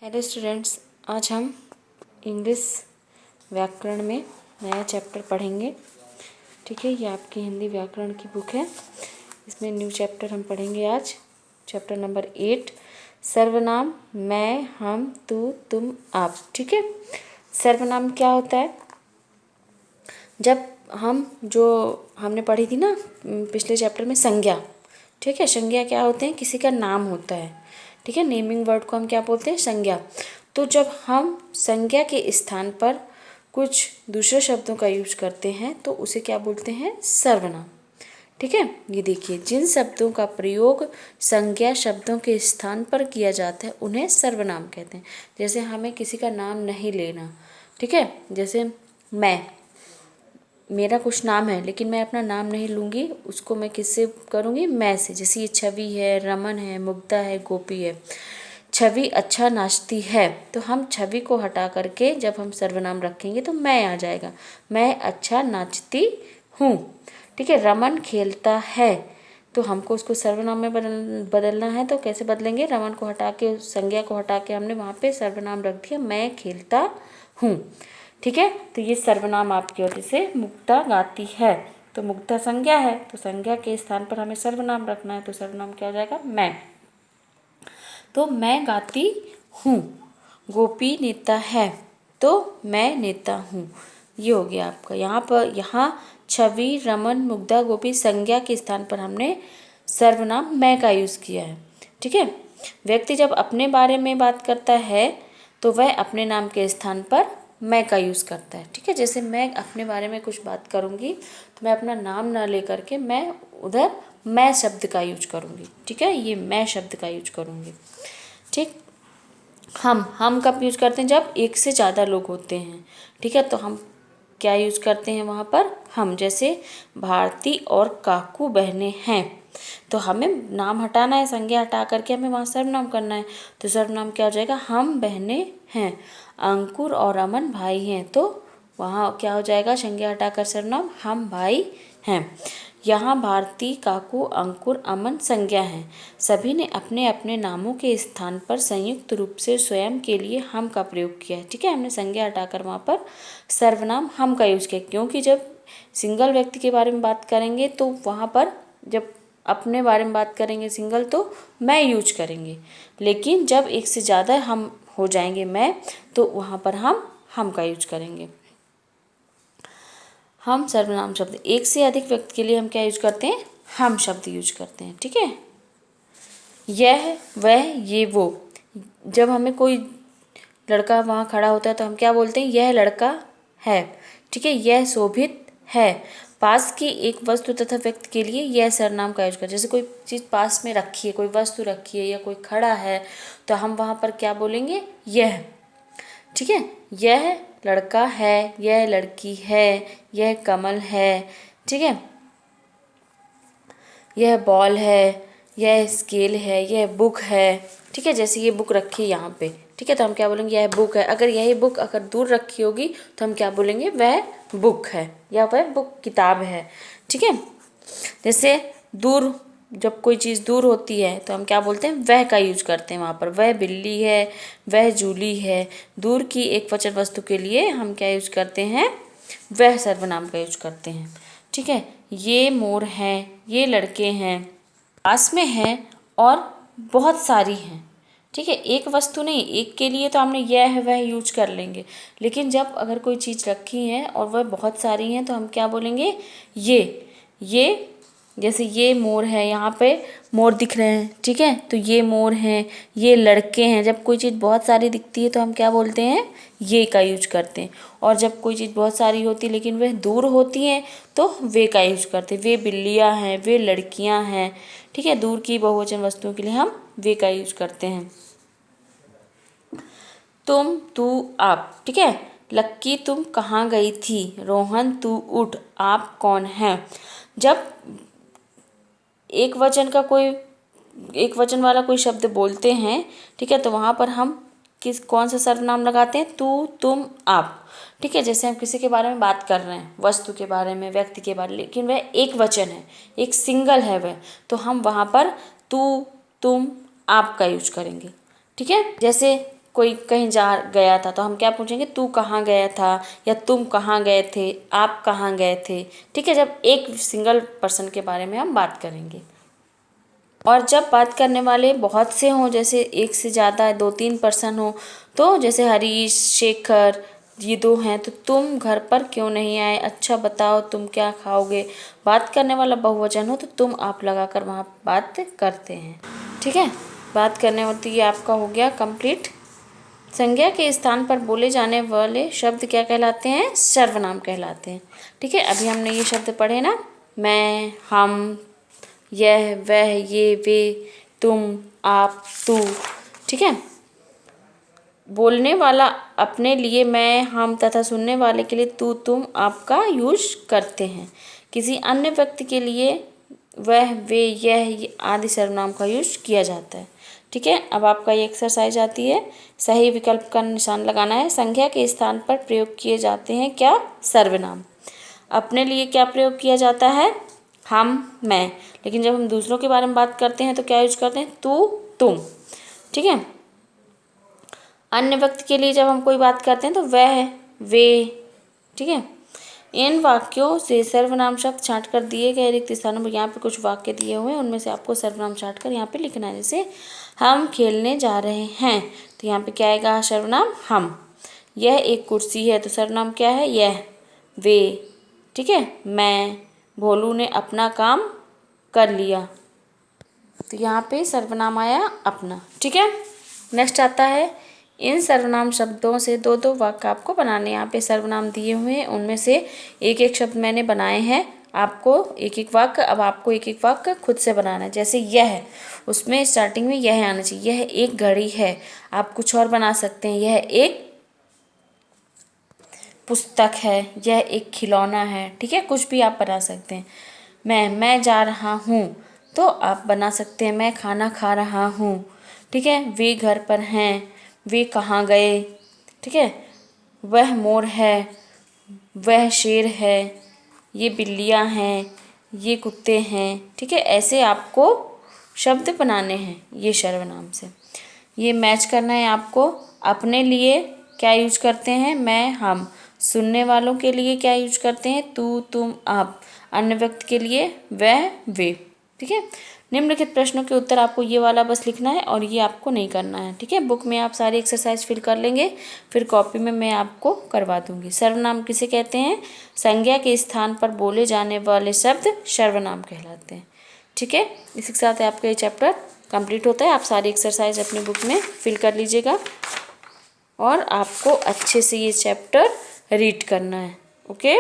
Hello students, आज हम English व्याकरण में नया चैप्टर पढ़ेंगे। ठीक है, ये आपकी हिंदी व्याकरण की बुक है। इसमें न्यू चैप्टर हम पढ़ेंगे आज, चैप्टर नंबर 8, सर्वनाम मैं, हम, तू, तुम, आप। ठीक है, सर्वनाम क्या होता है? जब हमने पढ़ी थी ना पिछले चैप्टर में संज्ञा। ठीक है, संज्ञा क्या होते हैं? किसी का नाम होता है। ठीक है, नेमिंग वर्ड को हम क्या बोलते हैं? संज्ञा। तो जब हम संज्ञा के स्थान पर कुछ दूसरे शब्दों का यूज करते हैं तो उसे क्या बोलते हैं? सर्वनाम। ठीक है, ये देखिए, जिन शब्दों का प्रयोग संज्ञा शब्दों के स्थान पर किया जाता है उन्हें सर्वनाम कहते हैं। जैसे हमें किसी का नाम नहीं लेना। ठीक है, जैसे मेरा कुछ नाम है लेकिन मैं अपना नाम नहीं लूँगी, उसको मैं किससे करूँगी? मैं से। जैसे ये छवि है, रमन है, मुग्धा है, गोपी है। छवि अच्छा नाचती है, तो हम छवि को हटा करके जब हम सर्वनाम रखेंगे तो मैं आ जाएगा। मैं अच्छा नाचती हूँ। ठीक है, रमन खेलता है, तो हमको उसको सर्वनाम में बदलना है। तो कैसे बदलेंगे? रमन को हटा के, संज्ञा को हटा के हमने वहाँ पे सर्वनाम रख दिया, मैं खेलता हूँ। ठीक है, तो ये सर्वनाम आपकी वजह से मुग्धा गाती है, तो मुग्धा संज्ञा है, तो संज्ञा के स्थान पर हमें सर्वनाम रखना है। तो सर्वनाम क्या हो जाएगा? मैं। तो मैं गाती हूँ। गोपी नेता है, तो मैं नेता हूँ। ये हो गया आपका। यहाँ छवि, रमन, मुग्धा, गोपी संज्ञा के स्थान पर हमने सर्वनाम मैं का यूज़ किया है। ठीक है, व्यक्ति जब अपने बारे में बात करता है तो वह अपने नाम के स्थान पर मैं का यूज़ करता है। ठीक है, जैसे मैं अपने बारे में कुछ बात करूँगी तो मैं अपना नाम ना लेकर के मैं उधर मैं शब्द का यूज करूँगी। ठीक है, ये मैं शब्द का यूज करूँगी। ठीक, हम कब यूज करते हैं? जब एक से ज़्यादा लोग होते हैं। ठीक है, तो हम क्या यूज करते हैं वहाँ पर? हम। जैसे भारती और काकू बहनें हैं, तो हमें नाम हटाना है, संज्ञा हटा करके हमें वहाँ सर्वनाम करना है। तो सर्वनाम क्या हो जाएगा? हम बहनें हैं। अंकुर और अमन भाई हैं, तो वहाँ क्या हो जाएगा? संज्ञा हटाकर सर्वनाम हम भाई हैं। यहाँ भारती, काकू, अंकुर, अमन संज्ञा हैं। सभी ने अपने अपने नामों के स्थान पर संयुक्त रूप से स्वयं के लिए हम का प्रयोग किया है। ठीक है, हमने संज्ञा हटाकर वहाँ पर सर्वनाम हम का यूज किया, क्योंकि जब सिंगल व्यक्ति के बारे में बात करेंगे तो वहाँ पर जब अपने बारे में बात करेंगे सिंगल तो मैं यूज करेंगे, लेकिन जब एक से ज़्यादा हम हो जाएंगे मैं, तो वहाँ पर हम का यूज करेंगे। हम सर्वनाम शब्द, एक से अधिक व्यक्ति के लिए हम क्या यूज करते हैं? हम शब्द यूज करते हैं। ठीक है, यह, वह, ये, वो। जब हमें कोई लड़का वहाँ खड़ा होता है तो हम क्या बोलते हैं? यह लड़का है। ठीक है, यह शोभित है। पास की एक वस्तु तथा व्यक्ति के लिए यह सर्वनाम का यूज कर। जैसे कोई चीज़ पास में रखी है, कोई वस्तु रखी है या कोई खड़ा है, तो हम वहाँ पर क्या बोलेंगे? यह। ठीक है, यह लड़का है, यह लड़की है, यह कमल है। ठीक है, यह बॉल है, यह स्केल है, यह बुक है। ठीक है, जैसे ये बुक रखी है यहाँ पे। ठीक है, तो हम क्या बोलेंगे? यह बुक है। अगर यही बुक अगर दूर रखी होगी तो हम क्या बोलेंगे? वह बुक है या वह बुक किताब है। ठीक है, जैसे दूर, जब कोई चीज़ दूर होती है तो हम क्या बोलते हैं? वह का यूज करते हैं वहाँ पर। वह बिल्ली है, वह जूली है। दूर की एक वचन वस्तु के लिए हम क्या यूज करते हैं? वह सर्वनाम का यूज करते हैं। ठीक है, ये मोर हैं, ये लड़के हैं, पास में हैं और बहुत सारी हैं। ठीक है, एक वस्तु नहीं, एक के लिए तो हमने यह वह यूज कर लेंगे, लेकिन जब अगर कोई चीज़ रखी है और वह बहुत सारी हैं तो हम क्या बोलेंगे? ये। जैसे ये मोर है, यहाँ पे मोर दिख रहे हैं। ठीक है, तो ये मोर हैं, ये लड़के हैं। जब कोई चीज़ बहुत सारी दिखती है तो हम क्या बोलते हैं? ये का यूज करते हैं। और जब कोई चीज़ बहुत सारी होती है लेकिन वह दूर होती हैं तो वे का यूज करते हैं। वे बिल्लियाँ हैं, वे लड़कियाँ हैं। ठीक है, दूर की बहुवचन वस्तुओं के लिए हम वे का यूज करते हैं। तुम, तू, आप। ठीक है, लक्की तुम कहाँ गई थी? रोहन तू उठ, आप कौन हैं? जब एक वचन वाला कोई शब्द बोलते हैं, ठीक है, तो वहाँ पर हम कौन सा सर्वनाम लगाते हैं? तू, तुम, आप। ठीक है, जैसे हम किसी के बारे में बात कर रहे हैं, वस्तु के बारे में, व्यक्ति के बारे में, लेकिन वह एक वचन है, एक सिंगल है वह, तो हम वहाँ पर तू, तुम, आप का यूज करेंगे। ठीक है, जैसे कोई कहीं जा गया था तो हम क्या पूछेंगे, तू कहाँ गया था, या तुम कहाँ गए थे, आप कहाँ गए थे। ठीक है, जब एक सिंगल पर्सन के बारे में हम बात करेंगे। और जब बात करने वाले बहुत से हों, जैसे एक से ज़्यादा 2-3 पर्सन हो, तो जैसे हरीश, शेखर, ये 2 हैं, तो तुम घर पर क्यों नहीं आए, अच्छा बताओ तुम क्या खाओगे। बात करने वाला बहुवचन हो तो तुम आप लगाकर वहाँ बात करते हैं। ठीक है, बात करने होती है, आपका हो गया कंप्लीट। संज्ञा के स्थान पर बोले जाने वाले शब्द क्या कहलाते हैं, सर्वनाम कहलाते हैं। ठीक है, अभी हमने ये शब्द पढ़े ना, मैं, हम, यह, वह, ये, वे, तुम, आप, तू। ठीक है, बोलने वाला अपने लिए मैं, हम तथा सुनने वाले के लिए तू, तुम, आप का यूज करते हैं। किसी अन्य व्यक्ति के लिए वह, वे, यह आदि सर्वनाम का यूज किया जाता है। ठीक है, अब आपका ये एक्सरसाइज आती है, सही विकल्प का निशान लगाना है। संज्ञा के स्थान पर प्रयोग किए जाते हैं क्या, सर्वनाम। अपने लिए क्या प्रयोग किया जाता है, हम, मैं। लेकिन जब हम दूसरों के बारे में बात करते हैं तो क्या यूज करते हैं, तू, तुम। ठीक है, अन्य व्यक्ति के लिए जब हम कोई बात करते हैं तो वह, वे। ठीक है, इन वाक्यों से सर्वनाम शब्द छांट कर दिए गए रिक्त स्थानों पर, यहाँ पे कुछ वाक्य दिए हुए हैं, उनमें से आपको सर्वनाम छांट कर यहाँ पे लिखना है। जैसे हम खेलने जा रहे हैं, तो यहाँ पे क्या आएगा, सर्वनाम हम। यह एक कुर्सी है, तो सर्वनाम क्या है, यह, वे। ठीक है, मैं, भोलू ने अपना काम कर लिया, तो यहाँ पे सर्वनाम आया अपना। ठीक है, नेक्स्ट आता है, इन सर्वनाम शब्दों से 2-2 वाक्य आपको बनाने। यहाँ पे सर्वनाम दिए हुए हैं, उनमें से एक एक शब्द मैंने बनाए हैं, आपको एक एक वाक्य, अब आपको एक एक वाक्य खुद से बनाना है। जैसे यह, उसमें स्टार्टिंग में यह आना चाहिए, यह एक घड़ी है। आप कुछ और बना सकते हैं, यह एक पुस्तक है, यह एक खिलौना है। ठीक है, कुछ भी आप बना सकते हैं। मैं जा रहा हूँ, तो आप बना सकते हैं, मैं खाना खा रहा हूँ। ठीक है, वे घर पर हैं, वे कहाँ गए। ठीक है, वह मोर है, वह शेर है, ये बिल्लियाँ हैं, ये कुत्ते हैं। ठीक है, ऐसे आपको शब्द बनाने हैं ये सर्वनाम से। ये मैच करना है आपको। अपने लिए क्या यूज करते हैं, मैं, हम। सुनने वालों के लिए क्या यूज करते हैं, तू, तुम, आप। अन्य व्यक्ति के लिए वह, वे। ठीक है, निम्नलिखित प्रश्नों के उत्तर आपको ये वाला बस लिखना है और ये आपको नहीं करना है। ठीक है, बुक में आप सारी एक्सरसाइज फिल कर लेंगे, फिर कॉपी में मैं आपको करवा दूंगी। सर्वनाम किसे कहते हैं, संज्ञा के स्थान पर बोले जाने वाले शब्द सर्वनाम कहलाते हैं। ठीक है, इसी के साथ आपका ये चैप्टर कंप्लीट होता है। आप सारी एक्सरसाइज अपनी बुक में फिल कर लीजिएगा और आपको अच्छे से ये चैप्टर रीड करना है। ओके।